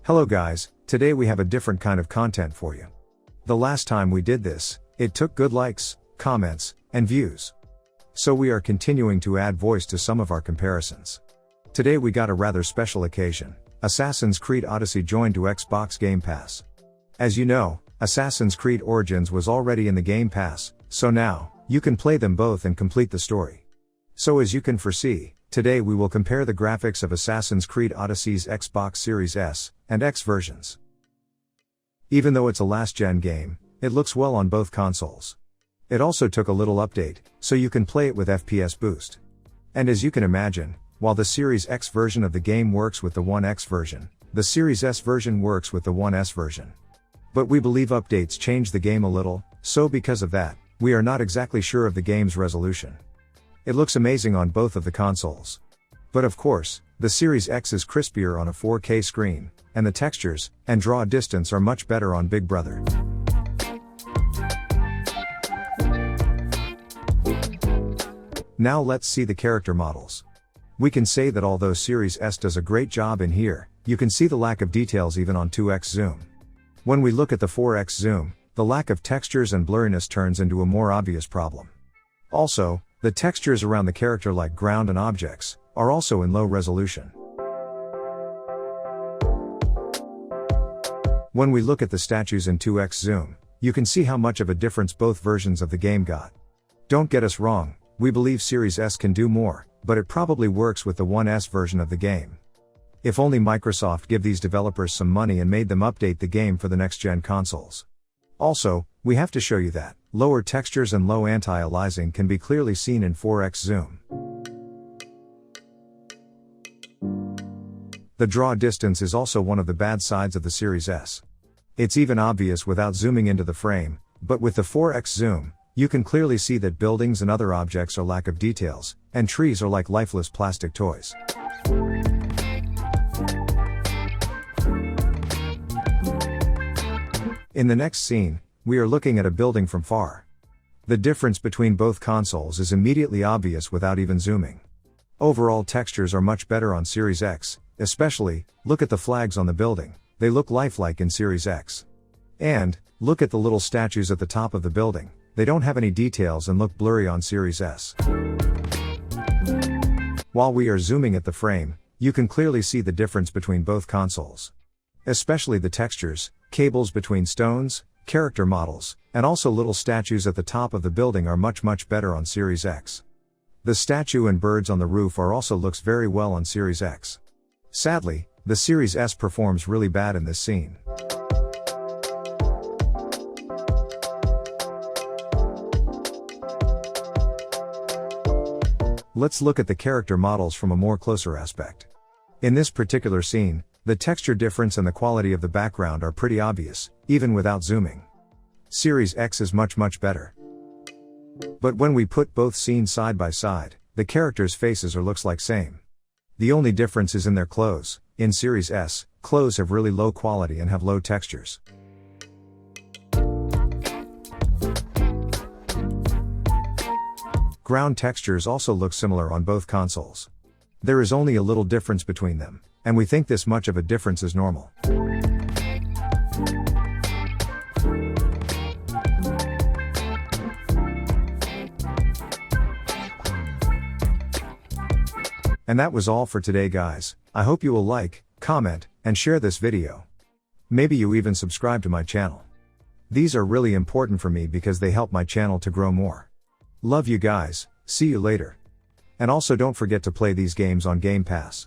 Hello guys, today we have a different kind of content for you. The last time we did this, it took good likes, comments, and views. So we are continuing to add voice to some of our comparisons. Today we got a rather special occasion. Assassin's Creed Odyssey joined to Xbox Game Pass. As you know, Assassin's Creed Origins was already in the Game Pass, so now, you can play them both and complete the story. So as you can foresee, today we will compare the graphics of Assassin's Creed Odyssey's Xbox Series S and X versions. Even though it's a last-gen game, it looks well on both consoles. It also took a little update, so you can play it with FPS boost. And as you can imagine, while the Series X version of the game works with the One X version, the Series S version works with the One S version. But we believe updates change the game a little, so because of that, we are not exactly sure of the game's resolution. It looks amazing on both of the consoles. But of course, the Series X is crispier on a 4K screen, and the textures and draw distance are much better on Big Brother. Now let's see the character models. We can say that although Series S does a great job in here, you can see the lack of details even on 2x zoom. When we look at the 4x zoom, the lack of textures and blurriness turns into a more obvious problem. Also, the textures around the character like ground and objects are also in low resolution. When we look at the statues in 2x zoom, you can see how much of a difference both versions of the game got. Don't get us wrong, we believe Series S can do more, but it probably works with the One S version of the game. If only Microsoft give these developers some money and made them update the game for the next-gen consoles. Also, we have to show you that lower textures and low anti-alising can be clearly seen in 4x zoom. The draw distance is also one of the bad sides of the Series S. It's even obvious without zooming into the frame, but with the 4x zoom, you can clearly see that buildings and other objects are lack of details, and trees are like lifeless plastic toys. In the next scene, we are looking at a building from far. The difference between both consoles is immediately obvious without even zooming. Overall textures are much better on Series X, especially, look at the flags on the building, they look lifelike in Series X. And, look at the little statues at the top of the building, they don't have any details and look blurry on Series S. While we are zooming at the frame, you can clearly see the difference between both consoles. Especially the textures, cables between stones, character models, and also little statues at the top of the building are much better on Series X. The statue and birds on the roof are also looks very well on Series X. Sadly, the Series S performs really bad in this scene. Let's look at the character models from a more closer aspect. In this particular scene, the texture difference and the quality of the background are pretty obvious, even without zooming. Series X is much better. But when we put both scenes side by side, the characters' faces are looks like same. The only difference is in their clothes. In Series S, clothes have really low quality and have low textures. Ground textures also look similar on both consoles. There is only a little difference between them, and we think this much of a difference is normal. And that was all for today guys. I hope you will like, comment, and share this video. Maybe you even subscribe to my channel. These are really important for me because they help my channel to grow more. Love you guys, see you later. And also don't forget to play these games on Game Pass.